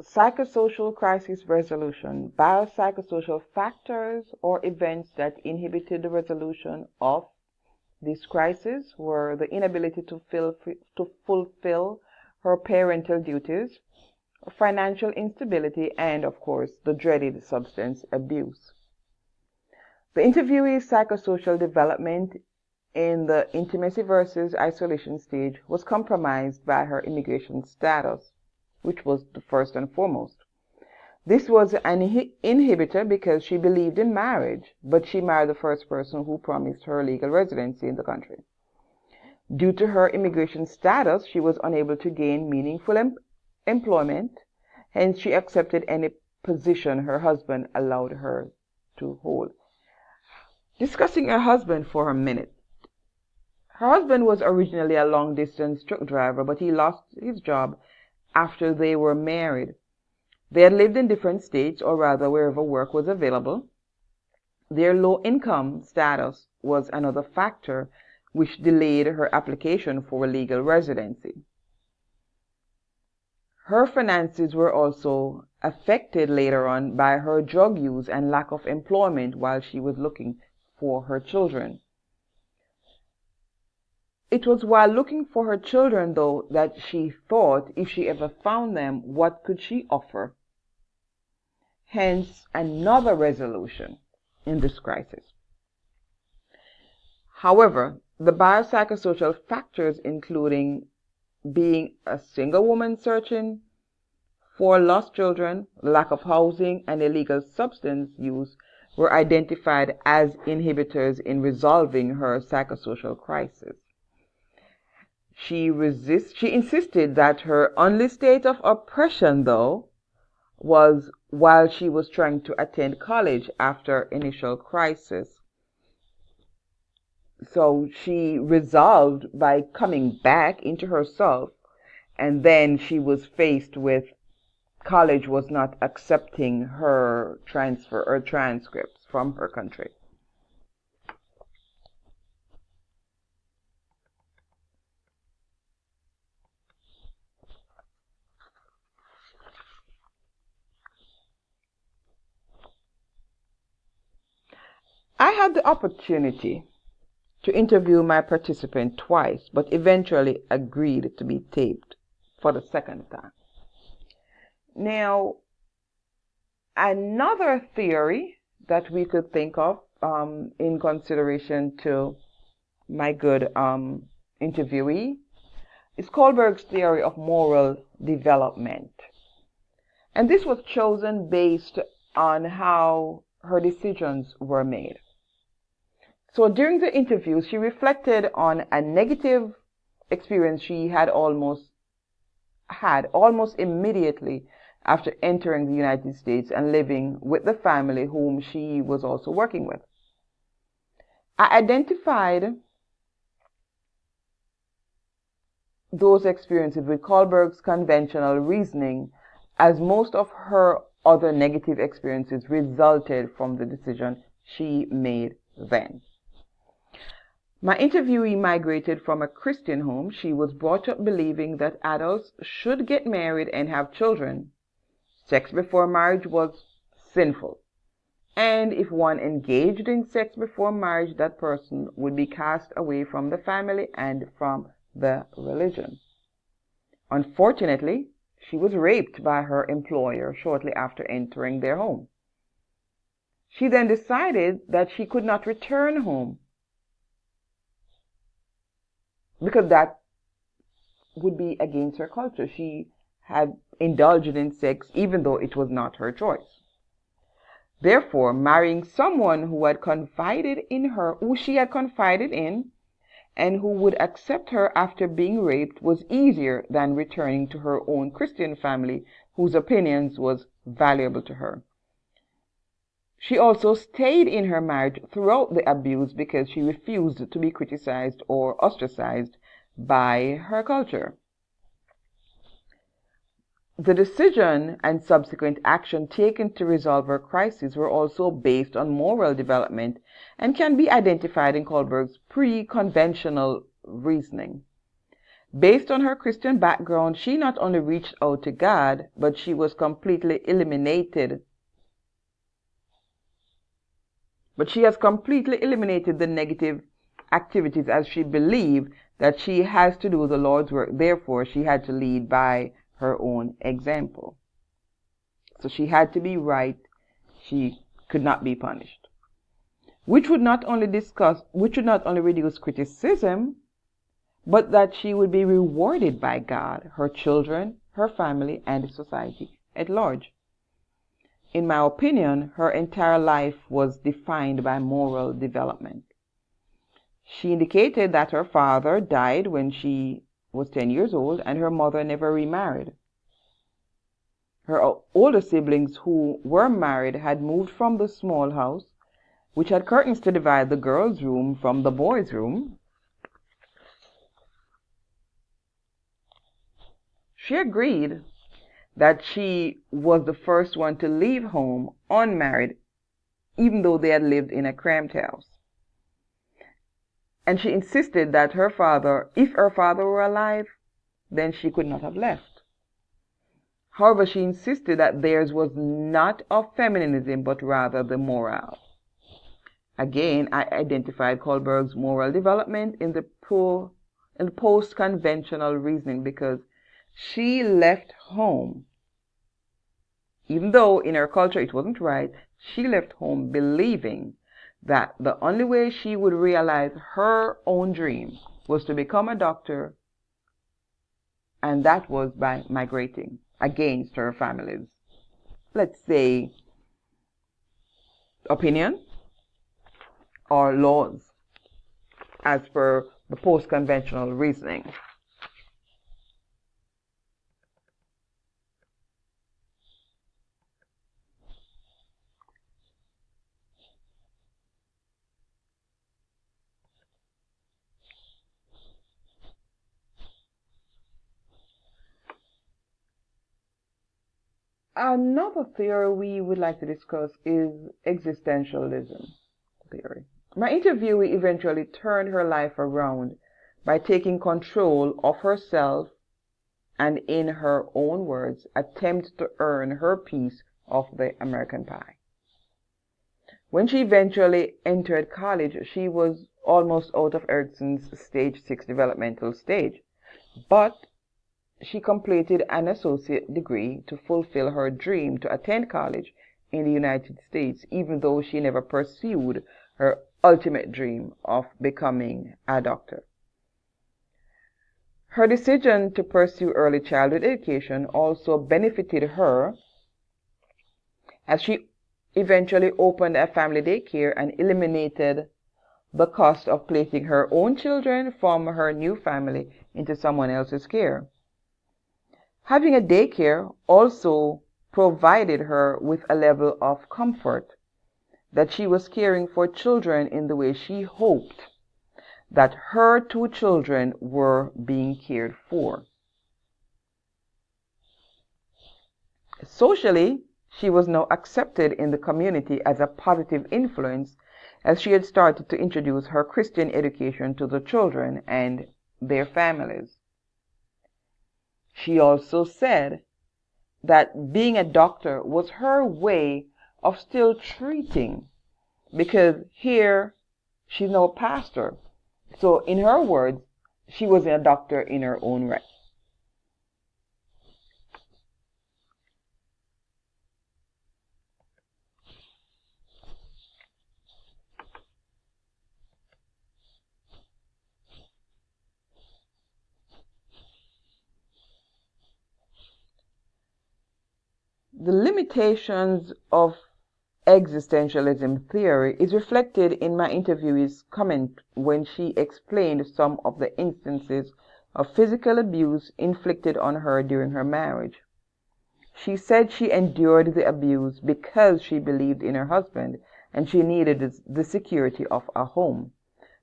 Psychosocial crisis resolution, biopsychosocial factors or events that inhibited the resolution of this crisis were the inability to fulfill her parental duties, financial instability, and, of course, the dreaded substance abuse. The interviewee's psychosocial development in the intimacy versus isolation stage was compromised by her immigration status, which was the first and foremost. This was an inhibitor because she believed in marriage, but she married the first person who promised her legal residency in the country. Due to her immigration status, she was unable to gain meaningful employment, hence she accepted any position her husband allowed her to hold. Discussing her husband for a minute. Her husband was originally a long-distance truck driver, but he lost his job after they were married. They had lived in different states, or rather wherever work was available. Their low income status was another factor which delayed her application for legal residency. Her finances were also affected later on by her drug use and lack of employment while she was looking for her children. It was while looking for her children, though, that she thought if she ever found them, what could she offer? Hence, another resolution in this crisis. However, the biopsychosocial factors, including being a single woman searching for lost children, lack of housing, and illegal substance use, were identified as inhibitors in resolving her psychosocial crisis. She insisted that her only state of oppression, though, was while she was trying to attend college after initial crisis. So she resolved by coming back into herself, and then she was faced with college was not accepting her transfer or transcripts from her country. I had the opportunity to interview my participant twice, but eventually agreed to be taped for the second time. Now, another theory that we could think of in consideration to my good interviewee is Kohlberg's theory of moral development. And this was chosen based on how her decisions were made. So during the interview, she reflected on a negative experience she had almost immediately after entering the United States and living with the family whom she was also working with. I identified those experiences with Kohlberg's conventional reasoning, as most of her other negative experiences resulted from the decision she made then. My interviewee migrated from a Christian home. She was brought up believing that adults should get married and have children. Sex before marriage was sinful. And if one engaged in sex before marriage, that person would be cast away from the family and from the religion. Unfortunately, she was raped by her employer shortly after entering their home. She then decided that she could not return home because that would be against her culture. She had indulged in sex even though it was not her choice. Therefore, marrying someone who had confided in her, who she had confided in, and who would accept her after being raped was easier than returning to her own Christian family, whose opinions was valuable to her. She also stayed in her marriage throughout the abuse because she refused to be criticized or ostracized by her culture. The decision and subsequent action taken to resolve her crisis were also based on moral development and can be identified in Kohlberg's pre-conventional reasoning. Based on her Christian background, she not only reached out to God, but she was completely eliminated. But she has completely eliminated the negative activities as she believed that she has to do the Lord's work. Therefore, she had to lead by her own example. So she had to be right. She could not be punished. Which would not only reduce criticism, but that she would be rewarded by God, her children, her family, and society at large. In my opinion, her entire life was defined by moral development. She indicated that her father died when she was 10 years old and her mother never remarried. Her older siblings who were married had moved from the small house, which had curtains to divide the girls' room from the boys' room. She agreed that she was the first one to leave home unmarried, even though they had lived in a cramped house. And she insisted that if her father were alive, then she could not have left. However, she insisted that theirs was not of feminism, but rather the moral. Again, I identified Kohlberg's moral development in the post-conventional reasoning because she left home. Even though in her culture it wasn't right, she left home believing that the only way she would realize her own dream was to become a doctor, and that was by migrating against her family's, let's say, opinion or laws, as per the post-conventional reasoning. Another theory we would like to discuss is existentialism theory. My interviewee eventually turned her life around by taking control of herself and, in her own words, attempt to earn her piece of the American pie. When she eventually entered college, she was almost out of Erikson's stage 6 developmental stage, but she completed an associate degree to fulfill her dream to attend college in the United States, even though she never pursued her ultimate dream of becoming a doctor. Her decision to pursue early childhood education also benefited her, as she eventually opened a family daycare and eliminated the cost of placing her own children from her new family into someone else's care. Having a daycare also provided her with a level of comfort that she was caring for children in the way she hoped that her 2 children were being cared for. Socially, she was now accepted in the community as a positive influence, as she had started to introduce her Christian education to the children and their families. She also said that being a doctor was her way of still treating, because here she's now a pastor. So in her words, she was a doctor in her own right. The limitations of existentialism theory is reflected in my interviewee's comment when she explained some of the instances of physical abuse inflicted on her during her marriage. She said she endured the abuse because she believed in her husband and she needed the security of a home,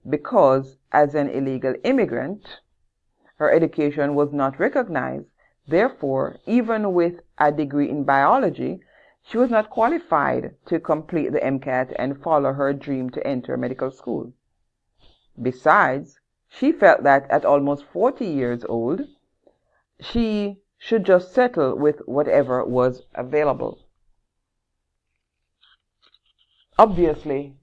because as an illegal immigrant, her education was not recognized. Therefore, even with a degree in biology, she was not qualified to complete the MCAT and follow her dream to enter medical school. Besides, She felt that at almost 40 years old, she should just settle with whatever was available. Obviously,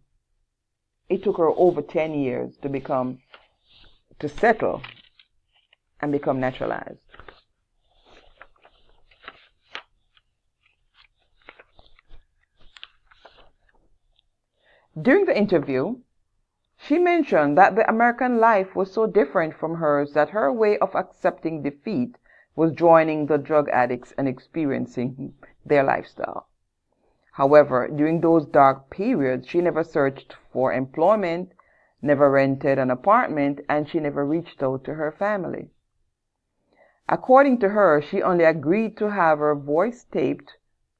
it took her over 10 years to settle and become naturalized. During the interview, she mentioned that the American life was so different from hers that her way of accepting defeat was joining the drug addicts and experiencing their lifestyle. However, during those dark periods, she never searched for employment, never rented an apartment, and she never reached out to her family. According to her, she only agreed to have her voice taped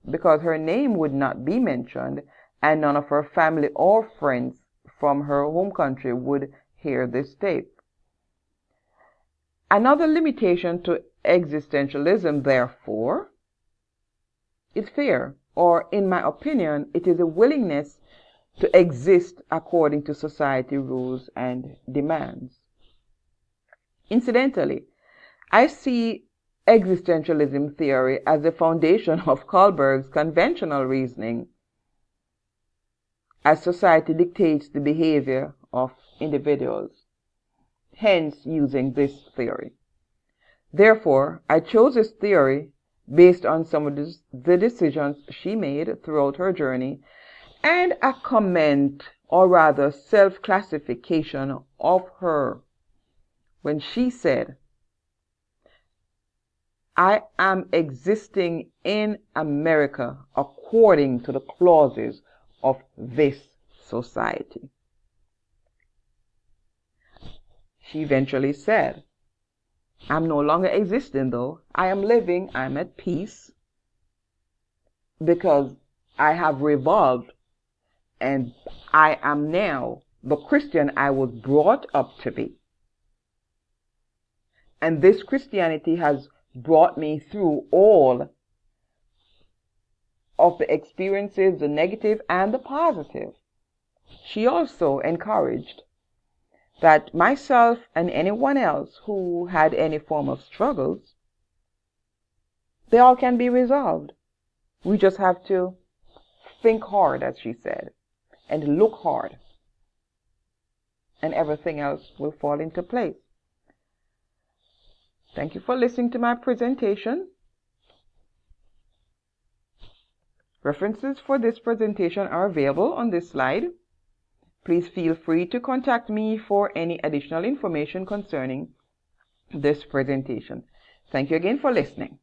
because her name would not be mentioned and none of her family or friends from her home country would hear this tape. Another limitation to existentialism, therefore, is fear, or in my opinion, it is a willingness to exist according to society rules and demands. Incidentally, I see existentialism theory as the foundation of Kohlberg's conventional reasoning, as society dictates the behavior of individuals, hence using this theory. Therefore, I chose this theory based on some of the decisions she made throughout her journey and a comment, or rather self-classification of her when she said, "I am existing in America according to the clauses of this society." She eventually said, "I'm no longer existing though. I am living, I'm at peace, because I have revolved and I am now the Christian I was brought up to be. And this Christianity has brought me through all of the experiences, the negative and the positive." She also encouraged that myself and anyone else who had any form of struggles, they all can be resolved. We just have to think hard, as she said, and look hard, and everything else will fall into place. Thank you for listening to my presentation. References for this presentation are available on this slide. Please feel free to contact me for any additional information concerning this presentation. Thank you again for listening.